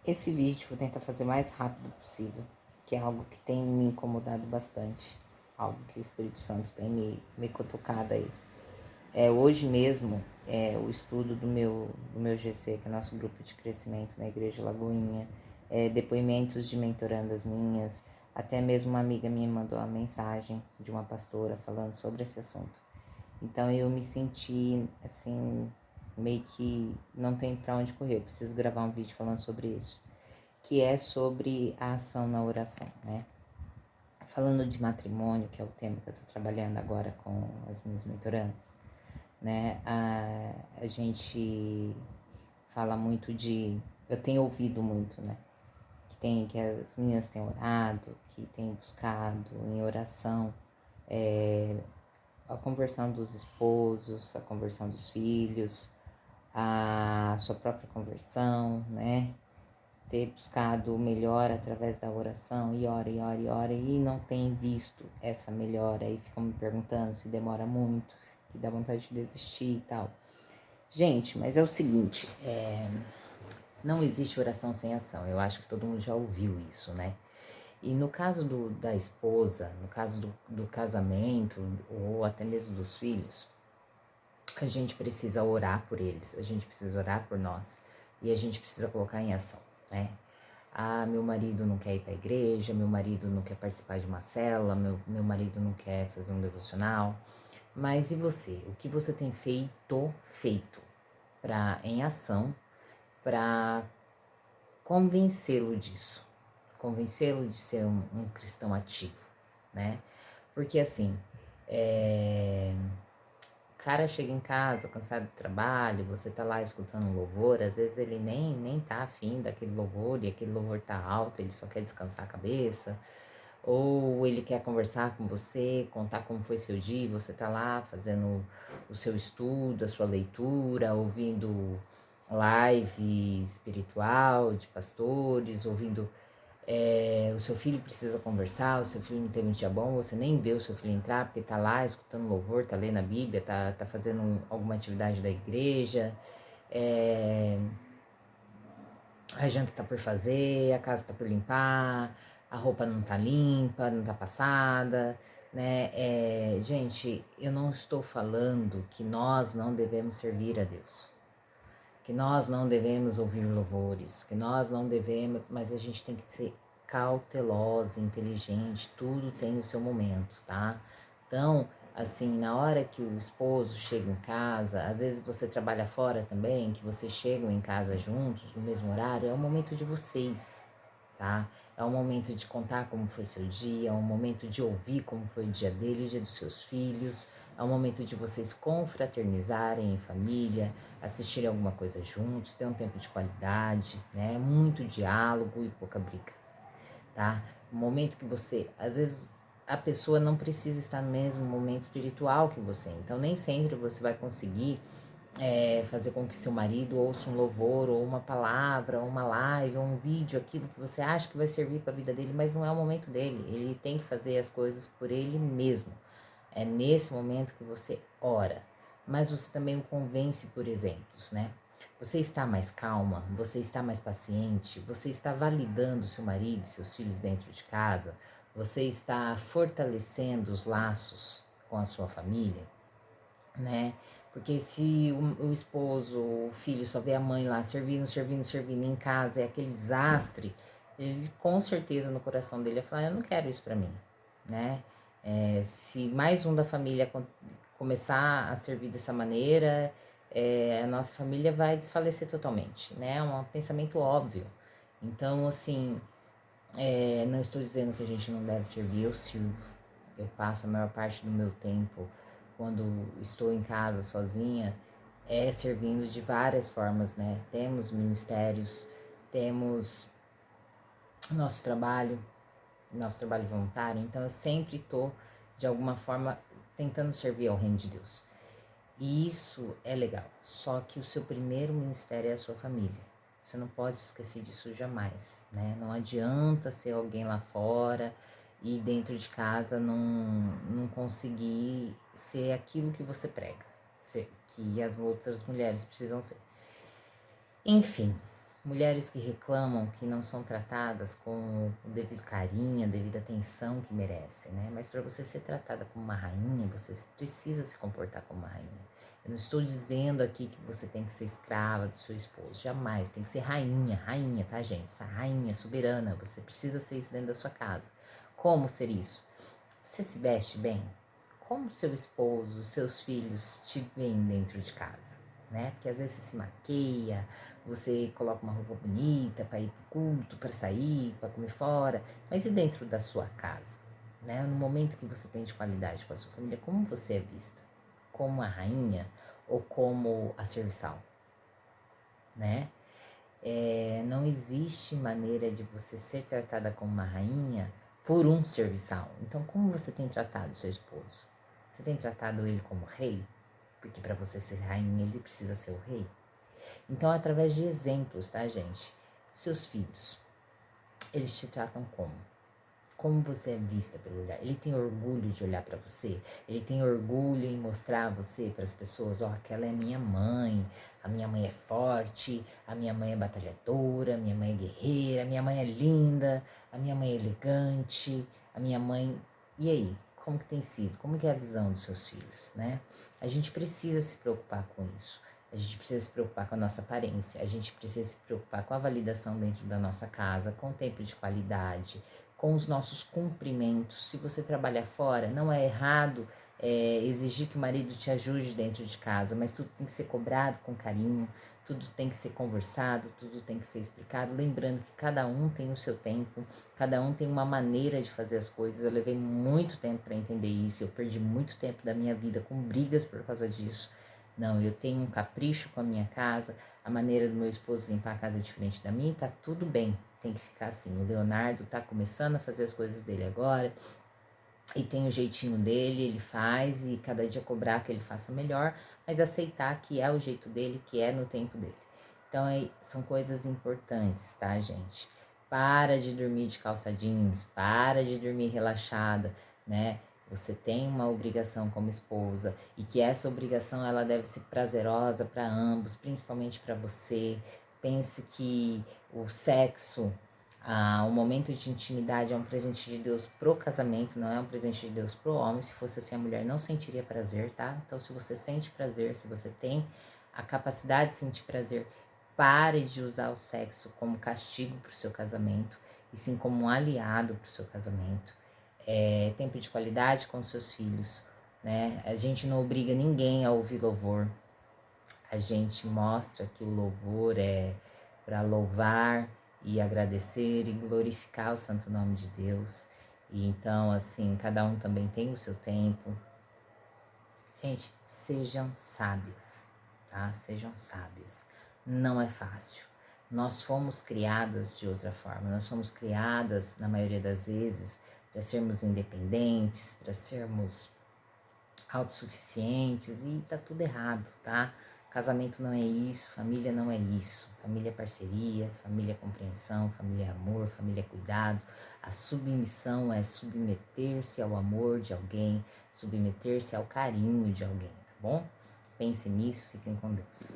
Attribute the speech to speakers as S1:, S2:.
S1: Esse vídeo vou tentar fazer o mais rápido possível, que é algo que tem me incomodado bastante, algo que o Espírito Santo tem me cutucado aí. Hoje mesmo, o estudo do meu GC, que é nosso grupo de crescimento na Igreja Lagoinha, depoimentos de mentorandas minhas, até mesmo uma amiga minha mandou uma mensagem de uma pastora falando sobre esse assunto. Então eu me senti assim, meio que não tem pra onde correr, eu preciso gravar um vídeo falando sobre isso, que é sobre a ação na oração, né? Falando de matrimônio, que é o tema que eu tô trabalhando agora com as minhas mentorandas, né? A gente fala muito de, eu tenho ouvido muito, né? Que as meninas têm orado, que têm buscado em oração, a conversão dos esposos, a conversão dos filhos, a sua própria conversão, né? Ter buscado o melhor através da oração e ora, e ora, e ora, e não tem visto essa melhora, e ficam me perguntando se demora muito, se dá vontade de desistir e tal. Gente, mas é o seguinte, não existe oração sem ação, eu acho que todo mundo já ouviu isso, né? E no caso da esposa, no caso do casamento, ou até mesmo dos filhos, a gente precisa orar por eles, a gente precisa orar por nós, e a gente precisa colocar em ação, né? Ah, meu marido não quer ir para a igreja, meu marido não quer participar de uma célula, meu marido não quer fazer um devocional. Mas e você? O que você tem feito em ação para convencê-lo disso? Convencê-lo de ser um cristão ativo, né? Porque assim, o cara chega em casa cansado do trabalho, você tá lá escutando um louvor, às vezes ele nem tá afim daquele louvor e aquele louvor tá alto, ele só quer descansar a cabeça, ou ele quer conversar com você, contar como foi seu dia, e você tá lá fazendo o seu estudo, a sua leitura, ouvindo live espiritual de pastores, ouvindo o seu filho precisa conversar, o seu filho não teve um dia bom, você nem vê o seu filho entrar porque tá lá escutando louvor, tá lendo a Bíblia, tá fazendo alguma atividade da igreja, é, a janta tá por fazer, a casa tá por limpar, a roupa não tá limpa, não tá passada, né? Gente, eu não estou falando que nós não devemos servir a Deus, que nós não devemos ouvir louvores, que nós não devemos, mas a gente tem que ser cautelosa, inteligente, tudo tem o seu momento, tá? Então, assim, na hora que o esposo chega em casa, às vezes você trabalha fora também, que vocês chegam em casa juntos, no mesmo horário, é o momento de vocês, tá? É o momento de contar como foi seu dia, é o momento de ouvir como foi o dia dele, o dia dos seus filhos, é o momento de vocês confraternizarem em família, assistirem alguma coisa juntos, ter um tempo de qualidade, né? Muito diálogo e pouca briga, tá? Um momento que você, às vezes, a pessoa não precisa estar no mesmo momento espiritual que você, então nem sempre você vai conseguir fazer com que seu marido ouça um louvor, ou uma palavra, ou uma live, ou um vídeo, aquilo que você acha que vai servir para a vida dele, mas não é o momento dele, ele tem que fazer as coisas por ele mesmo. É nesse momento que você ora, mas você também o convence por exemplos, né? Você está mais calma, você está mais paciente, você está validando seu marido e seus filhos dentro de casa, você está fortalecendo os laços com a sua família, né? Porque se o esposo, o filho só vê a mãe lá servindo em casa, é aquele desastre, ele com certeza no coração dele vai falar, eu não quero isso pra mim, né? Se mais um da família começar a servir dessa maneira, a nossa família vai desfalecer totalmente, né? É um pensamento óbvio. Então, assim, não estou dizendo que a gente não deve servir, eu sirvo. Eu passo a maior parte do meu tempo, quando estou em casa sozinha, servindo de várias formas, né? Temos ministérios, temos nosso trabalho voluntário, então eu sempre estou, de alguma forma, tentando servir ao reino de Deus. E isso é legal, só que o seu primeiro ministério é a sua família. Você não pode esquecer disso jamais, né? Não adianta ser alguém lá fora e dentro de casa não conseguir ser aquilo que você prega, que as outras mulheres precisam ser. Enfim, mulheres que reclamam que não são tratadas com o devido carinho, a devida atenção que merecem, né? Mas para você ser tratada como uma rainha, você precisa se comportar como uma rainha. Eu não estou dizendo aqui que você tem que ser escrava do seu esposo, jamais. Tem que ser rainha, rainha, tá, gente? Essa rainha soberana, você precisa ser isso dentro da sua casa. Como ser isso? Você se veste bem? Como seu esposo, seus filhos te veem dentro de casa, né? Porque às vezes você se maqueia, você coloca uma roupa bonita para ir pro culto, para sair, para comer fora, mas e dentro da sua casa, né? No momento que você tem de qualidade com a sua família, como você é vista? Como a rainha ou como a serviçal, né? Não existe maneira de você ser tratada como uma rainha por um serviçal. Então, como você tem tratado seu esposo? Você tem tratado ele como rei? Porque para você ser rainha, ele precisa ser o rei. Então, através de exemplos, tá, gente? Seus filhos, eles te tratam como? Como você é vista pelo olhar? Ele tem orgulho de olhar para você? Ele tem orgulho em mostrar você para as pessoas? Ó, aquela é minha mãe, a minha mãe é forte, a minha mãe é batalhadora, a minha mãe é guerreira, a minha mãe é linda, a minha mãe é elegante, a minha mãe... E aí? Como que tem sido? Como que é a visão dos seus filhos, né? A gente precisa se preocupar com isso. A gente precisa se preocupar com a nossa aparência, a gente precisa se preocupar com a validação dentro da nossa casa, com o tempo de qualidade, com os nossos cumprimentos. Se você trabalha fora, não é errado exigir que o marido te ajude dentro de casa, mas tudo tem que ser cobrado com carinho, tudo tem que ser conversado, tudo tem que ser explicado, lembrando que cada um tem o seu tempo, cada um tem uma maneira de fazer as coisas. Eu levei muito tempo para entender isso, eu perdi muito tempo da minha vida com brigas por causa disso. Não, eu tenho um capricho com a minha casa, a maneira do meu esposo limpar a casa é diferente da minha, tá tudo bem, tem que ficar assim. O Leonardo tá começando a fazer as coisas dele agora e tem o jeitinho dele, ele faz e cada dia cobrar que ele faça melhor, mas aceitar que é o jeito dele, que é no tempo dele. Então, são coisas importantes, tá, gente? Para de dormir de calça jeans, para de dormir relaxada, né? Você tem uma obrigação como esposa e que essa obrigação ela deve ser prazerosa para ambos, principalmente para você. Pense que o sexo, o momento de intimidade é um presente de Deus pro casamento, não é um presente de Deus pro homem. Se fosse assim, a mulher não sentiria prazer, tá? Então, se você sente prazer, se você tem a capacidade de sentir prazer, pare de usar o sexo como castigo pro seu casamento, e sim como um aliado pro seu casamento. Tempo de qualidade com seus filhos, né? A gente não obriga ninguém a ouvir louvor. A gente mostra que o louvor é para louvar e agradecer e glorificar o santo nome de Deus. E então, assim, cada um também tem o seu tempo. Gente, sejam sábios, tá? Sejam sábios. Não é fácil. Nós fomos criadas de outra forma. Nós fomos criadas, na maioria das vezes, para sermos independentes, para sermos autossuficientes e tá tudo errado, tá? Casamento não é isso, família não é isso. Família é parceria, família é compreensão, família é amor, família é cuidado. A submissão é submeter-se ao amor de alguém, submeter-se ao carinho de alguém, tá bom? Pense nisso, fiquem com Deus.